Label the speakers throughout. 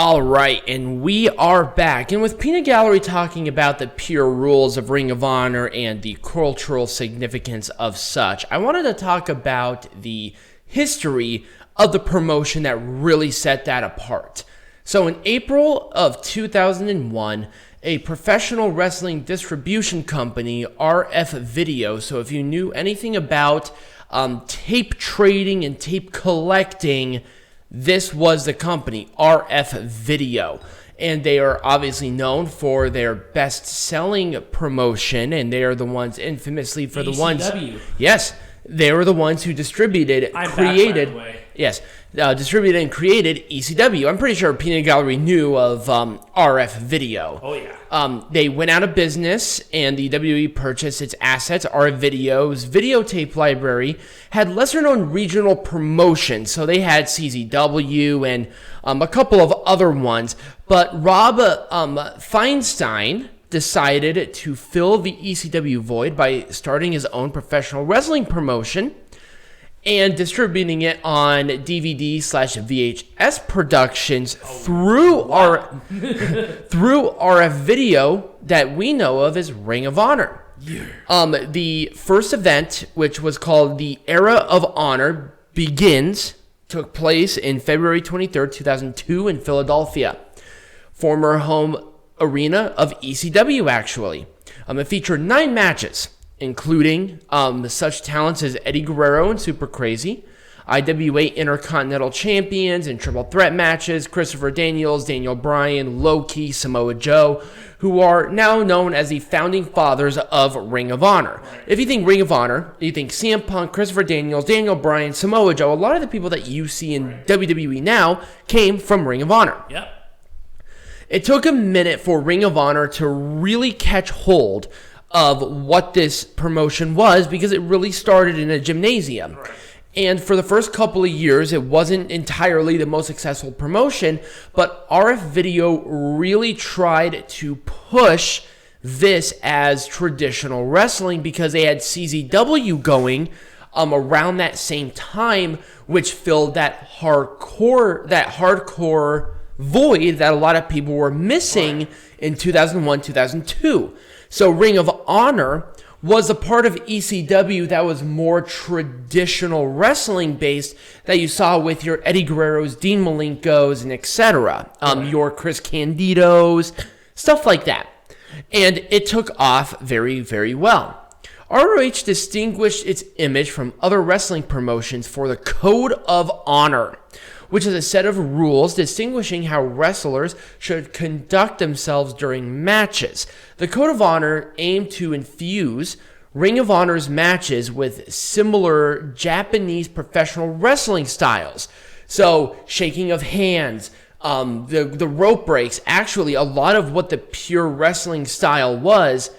Speaker 1: All right, and we are back. And with Peanut Gallery talking about the pure rules of Ring of Honor and the cultural significance of such, I wanted to talk about the history of the promotion that really set that apart. So in April of 2001, a professional wrestling distribution company, RF Video, so if you knew anything about tape trading and tape collecting, this was the company, RF Video, and they are obviously known for their best-selling promotion, and they are the ones infamously for the ones... Yes, they were the ones who distributed, distributed and created ECW. I'm pretty sure Peanut Gallery knew of RF Video.
Speaker 2: Oh, yeah.
Speaker 1: They went out of business, and the WWE purchased its assets. RF Video's videotape library had lesser-known regional promotions, so they had CZW and a couple of other ones. But Rob Feinstein decided to fill the ECW void by starting his own professional wrestling promotion and distributing it on DVD/VHS productions through RF Video that we know of as Ring of Honor.
Speaker 2: Yeah.
Speaker 1: The first event, which was called the Era of Honor Begins, took place in February 23rd, 2002 in Philadelphia, former home arena of ECW, actually. It featured 9 matches, including such talents as Eddie Guerrero and Super Crazy, IWA Intercontinental Champions and Triple Threat matches, Christopher Daniels, Daniel Bryan, Low-Ki, Samoa Joe, who are now known as the founding fathers of Ring of Honor. If you think Ring of Honor, you think CM Punk, Christopher Daniels, Daniel Bryan, Samoa Joe, a lot of the people that you see in WWE now came from Ring of Honor.
Speaker 2: Yep.
Speaker 1: It took a minute for Ring of Honor to really catch hold of what this promotion was because it really started in a gymnasium.
Speaker 2: Right.
Speaker 1: And for the first couple of years, it wasn't entirely the most successful promotion, but RF Video really tried to push this as traditional wrestling because they had CZW going around that same time, which filled that hardcore void that a lot of people were missing in 2001, 2002. So Ring of Honor was a part of ECW that was more traditional wrestling based that you saw with your Eddie Guerreros, Dean Malenkos, and etc. Your Chris Candidos, stuff like that. And it took off very, very well. ROH distinguished its image from other wrestling promotions for the Code of Honor, which is a set of rules distinguishing how wrestlers should conduct themselves during matches. The Code of Honor aimed to infuse Ring of Honor's matches with similar Japanese professional wrestling styles. So, shaking of hands, the rope breaks. Actually, a lot of what the pure wrestling style was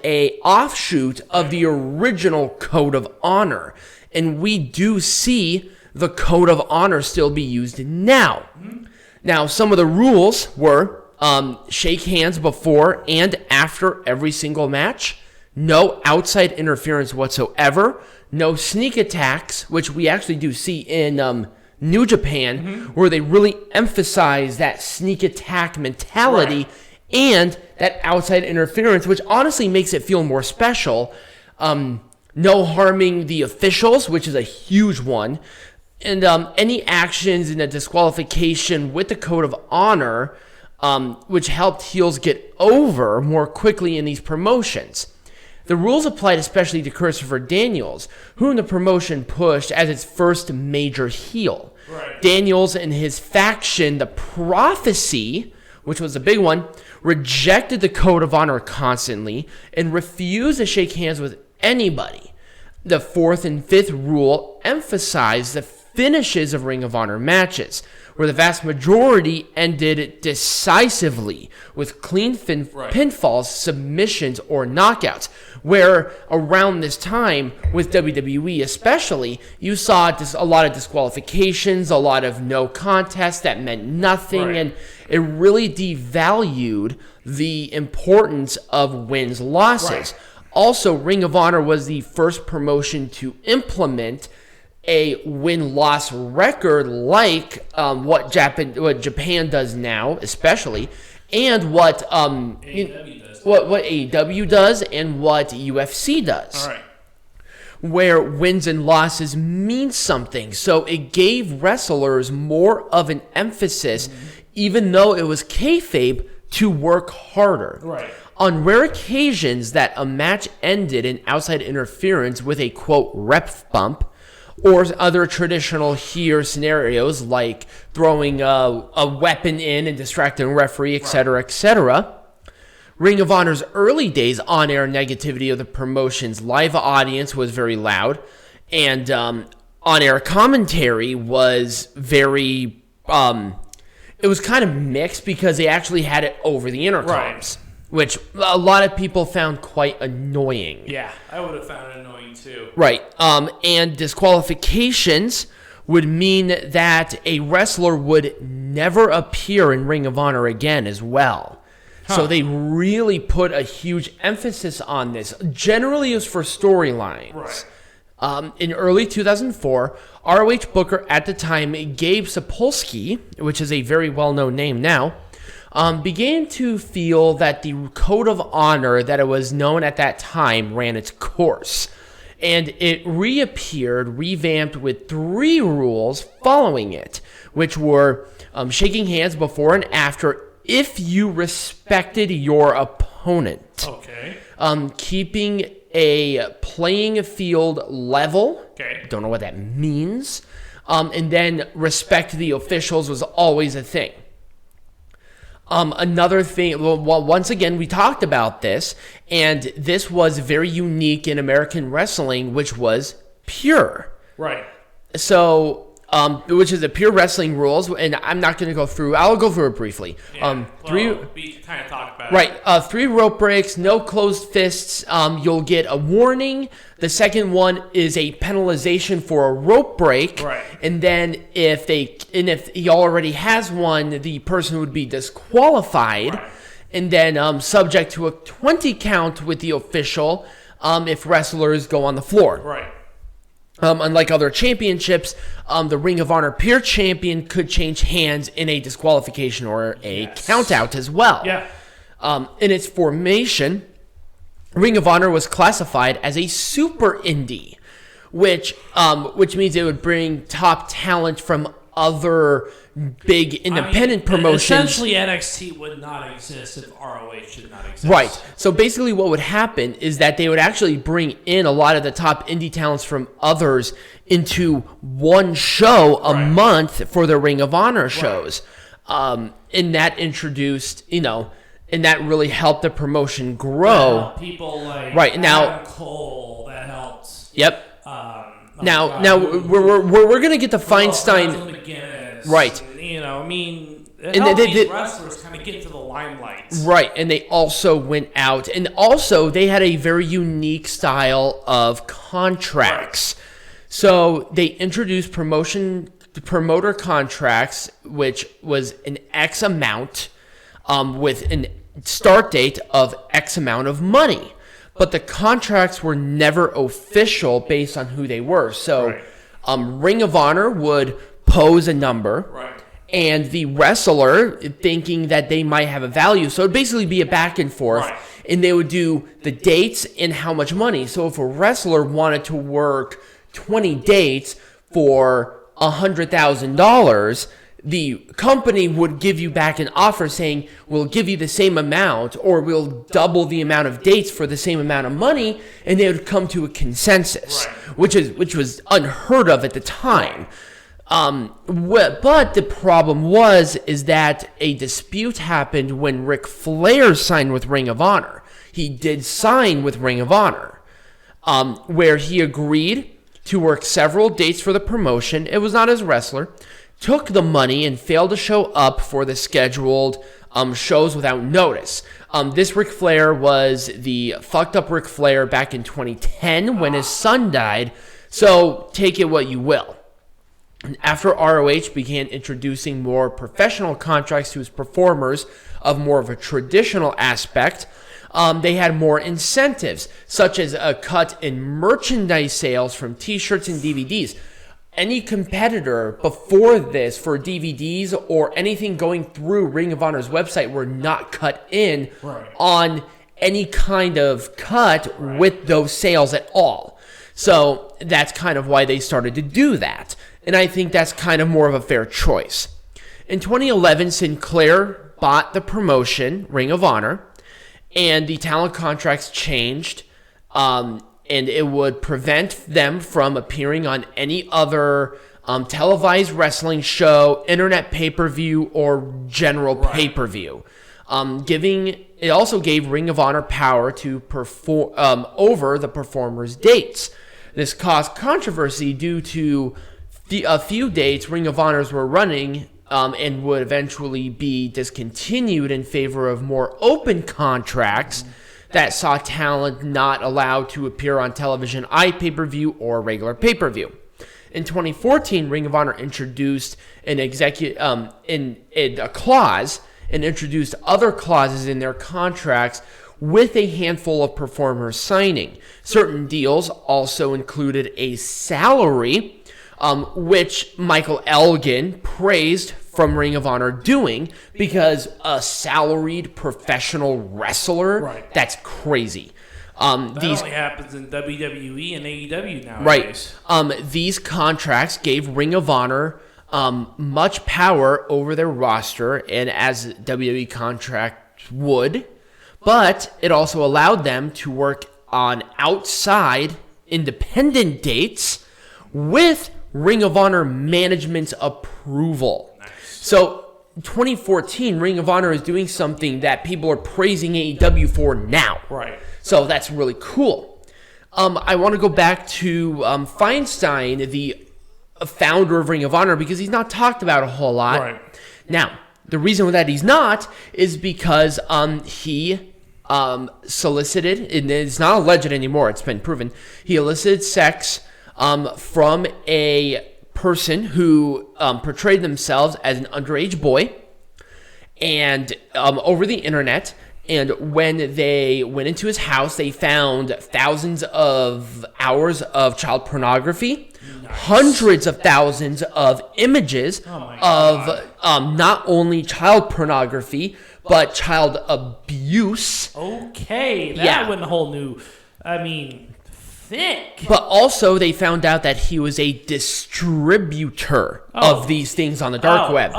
Speaker 1: a offshoot of the original Code of Honor. And we do see the Code of Honor still be used now. Now, some of the rules were shake hands before and after every single match, no outside interference whatsoever, no sneak attacks, which we actually do see in New Japan, where they really emphasize that sneak attack mentality and that outside interference, which honestly makes it feel more special. No harming the officials, which is a huge one. And any actions in a disqualification with the Code of Honor, which helped heels get over more quickly in these promotions. The rules applied especially to Christopher Daniels, whom the promotion pushed as its first major heel.
Speaker 2: Right.
Speaker 1: Daniels and his faction, the Prophecy, which was a big one, rejected the Code of Honor constantly and refused to shake hands with anybody. The 4th and 5th rule emphasized the finishes of Ring of Honor matches, where the vast majority ended decisively with clean pinfalls, submissions, or knockouts, where around this time, with WWE especially, you saw a lot of disqualifications, a lot of no contests that meant nothing, and it really devalued the importance of wins, losses. Also, Ring of Honor was the first promotion to implement a win-loss record like what Japan does now, especially, and what what AEW does and what UFC does.
Speaker 2: All right.
Speaker 1: Where wins and losses mean something. So it gave wrestlers more of an emphasis, even though it was kayfabe, to work harder.
Speaker 2: Right.
Speaker 1: On rare occasions that a match ended in outside interference with a, quote, rep bump, or other traditional heel scenarios like throwing a weapon in and distracting a referee, etc., etc., Ring of Honor's early days on-air negativity of the promotion's live audience was very loud, and on-air commentary was very, it was kind of mixed because they actually had it over the intercoms, which a lot of people found quite annoying.
Speaker 2: Yeah, I would have found it annoying too.
Speaker 1: Right, and disqualifications would mean that a wrestler would never appear in Ring of Honor again as well. So they really put a huge emphasis on this. Generally, it was for storylines.
Speaker 2: Right.
Speaker 1: In early 2004, ROH booker at the time, Gabe Sapolsky, which is a very well-known name now, began to feel that the code of honor that it was known at that time ran its course. And it reappeared, revamped with 3 rules following it, which were shaking hands before and after if you respected your opponent.
Speaker 2: Okay.
Speaker 1: Keeping a playing field level.
Speaker 2: Okay.
Speaker 1: Don't know what that means. And then respect the officials was always a thing. Another thing, well, once again, we talked about this, and this was very unique in American wrestling, which was pure.
Speaker 2: Right.
Speaker 1: So, which is the pure wrestling rules, and I'm not going to go through. I'll go through it briefly.
Speaker 2: Yeah. We kind of talked about
Speaker 1: it. Right. 3 rope breaks, no closed fists. You'll get a warning. The second one is a penalization for a rope break.
Speaker 2: Right.
Speaker 1: And then if he already has one, the person would be disqualified.
Speaker 2: Right.
Speaker 1: And then subject to a 20 count with the official if wrestlers go on the floor.
Speaker 2: Right.
Speaker 1: Unlike other championships, the Ring of Honor Pure Champion could change hands in a disqualification or a countout as well.
Speaker 2: Yeah.
Speaker 1: In its formation, Ring of Honor was classified as a super indie, which means it would bring top talent from other big independent promotions.
Speaker 2: Essentially, NXT would not exist if ROH did not exist.
Speaker 1: Right. So basically what would happen is that they would actually bring in a lot of the top indie talents from others into one show a month for the Ring of Honor shows. And that introduced, and that really helped the promotion grow.
Speaker 2: People like
Speaker 1: Adam
Speaker 2: Cole, that helped.
Speaker 1: Yep. Now we're gonna get to Feinstein. Right.
Speaker 2: It helped these wrestlers kind of get into the limelight.
Speaker 1: Right, and they also went out, and also they had a very unique style of contracts. Right. So they introduced promoter contracts, which was an X amount with a start date of X amount of money. But the contracts were never official based on who they were. So Ring of Honor would pose a number, and the wrestler thinking that they might have a value. So it would basically be a back and forth, and they would do the dates and how much money. So if a wrestler wanted to work 20 dates for $100,000, the company would give you back an offer saying, we'll give you the same amount, or we'll double the amount of dates for the same amount of money, and they would come to a consensus, which was unheard of at the time. But the problem is that a dispute happened when Ric Flair signed with Ring of Honor. He did sign with Ring of Honor, where he agreed to work several dates for the promotion. It was not as wrestler. Took the money and failed to show up for the scheduled shows without notice. This Ric Flair was the fucked up Ric Flair back in 2010 when his son died, so take it what you will. And after ROH began introducing more professional contracts to its performers of more of a traditional aspect, they had more incentives, such as a cut in merchandise sales from t-shirts and DVDs. any competitor before this for DVDs or anything going through Ring of Honor's website were not cut in on any kind of cut with those sales at all. So that's kind of why they started to do that. And I think that's kind of more of a fair choice. In 2011, Sinclair bought the promotion, Ring of Honor, and the talent contracts changed, and it would prevent them from appearing on any other televised wrestling show, internet pay-per-view, or general pay-per-view. It also gave Ring of Honor power to perform over the performers' dates. This caused controversy due to a few dates Ring of Honors were running and would eventually be discontinued in favor of more open contracts that saw talent not allowed to appear on television, iPay-per-view, or regular pay-per-view. In 2014, Ring of Honor introduced a clause and introduced other clauses in their contracts with a handful of performers signing. Certain deals also included a salary, which Michael Elgin praised from Ring of Honor doing, because a salaried professional wrestler, that's crazy.
Speaker 2: That only happens in WWE and AEW nowadays.
Speaker 1: Right. These contracts gave Ring of Honor much power over their roster, and as WWE contracts would, but it also allowed them to work on outside independent dates with Ring of Honor management's approval. So 2014, Ring of Honor is doing something that people are praising AEW for now.
Speaker 2: Right.
Speaker 1: So that's really cool. I want to go back to Feinstein, the founder of Ring of Honor, because he's not talked about a whole lot.
Speaker 2: Right.
Speaker 1: Now, the reason that he's not is because he solicited, and it's not alleged anymore, it's been proven, he elicited sex from a person who portrayed themselves as an underage boy, and over the internet. And when they went into his house, they found thousands of hours of child pornography, hundreds of thousands of images of not only child pornography, but child abuse.
Speaker 2: Okay, that went a whole new, thick.
Speaker 1: But also, they found out that he was a distributor of these things on the dark web.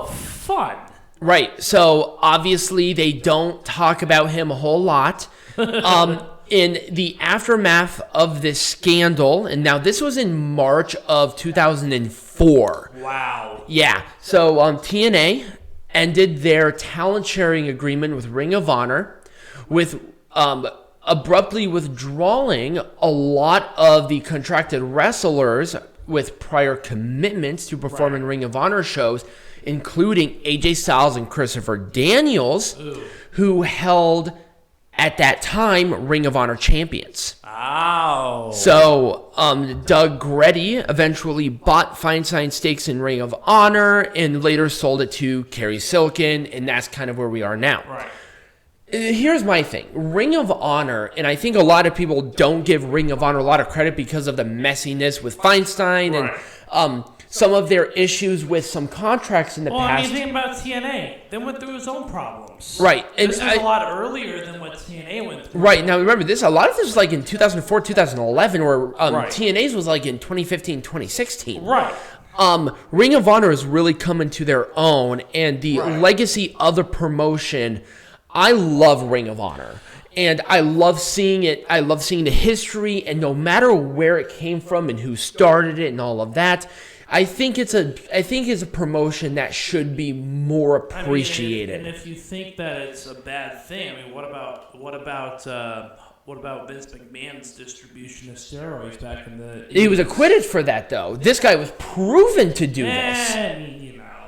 Speaker 2: Fun.
Speaker 1: Right. So, obviously, they don't talk about him a whole lot. In the aftermath of this scandal, and now this was in March of 2004.
Speaker 2: Wow.
Speaker 1: Yeah. So, TNA ended their talent sharing agreement with Ring of Honor with abruptly withdrawing a lot of the contracted wrestlers with prior commitments to perform in Ring of Honor shows, including AJ Styles and Christopher Daniels, who held, at that time, Ring of Honor champions.
Speaker 2: Ow.
Speaker 1: So, Doug Gretty eventually bought Feinstein stakes in Ring of Honor and later sold it to Kerry Silkin, and that's kind of where we are now.
Speaker 2: Right.
Speaker 1: Here's my thing. Ring of Honor, and I think a lot of people don't give Ring of Honor a lot of credit because of the messiness with Feinstein and some of their issues with some contracts in the past.
Speaker 2: Think about TNA. They went through his own problems.
Speaker 1: Right. And
Speaker 2: this was a lot earlier than what TNA went through.
Speaker 1: Right. Now, remember, a lot of this was like in 2004, 2011, where TNA's was like in 2015, 2016.
Speaker 2: Right.
Speaker 1: Ring of Honor is really coming to their own, and the legacy of the promotion, I love Ring of Honor. And I love seeing it. I love seeing the history, and no matter where it came from and who started it and all of that, I think it's a promotion that should be more appreciated.
Speaker 2: And if you think that it's a bad thing, what about Vince McMahon's distribution of steroids back in the?
Speaker 1: He was acquitted for that, though. This guy was proven to do this.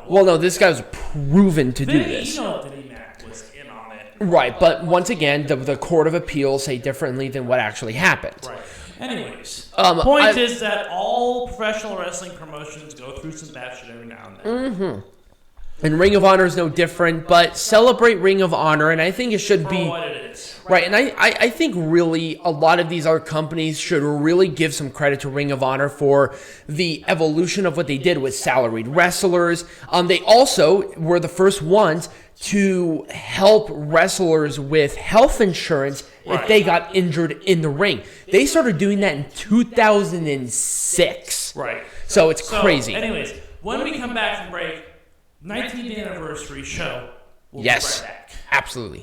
Speaker 1: Well, no, this guy was proven to do this.
Speaker 2: Vinnie Mac was in on it.
Speaker 1: Right, but once again, the Court of Appeals say differently than what actually happened.
Speaker 2: Right. Anyways, the point is that all professional wrestling promotions go through some bad shit every now and then.
Speaker 1: Mm-hmm. And Ring of Honor is no different, but celebrate Ring of Honor, and I think it should be
Speaker 2: what it is.
Speaker 1: Right, and I think really a lot of these other companies should really give some credit to Ring of Honor for the evolution of what they did with salaried wrestlers. They also were the first ones to help wrestlers with health insurance if they got injured in the ring. They started doing that in 2006.
Speaker 2: Right.
Speaker 1: So it's crazy.
Speaker 2: Anyways, when we come back from break, 19th anniversary show, we'll be
Speaker 1: Yes,
Speaker 2: right back.
Speaker 1: absolutely.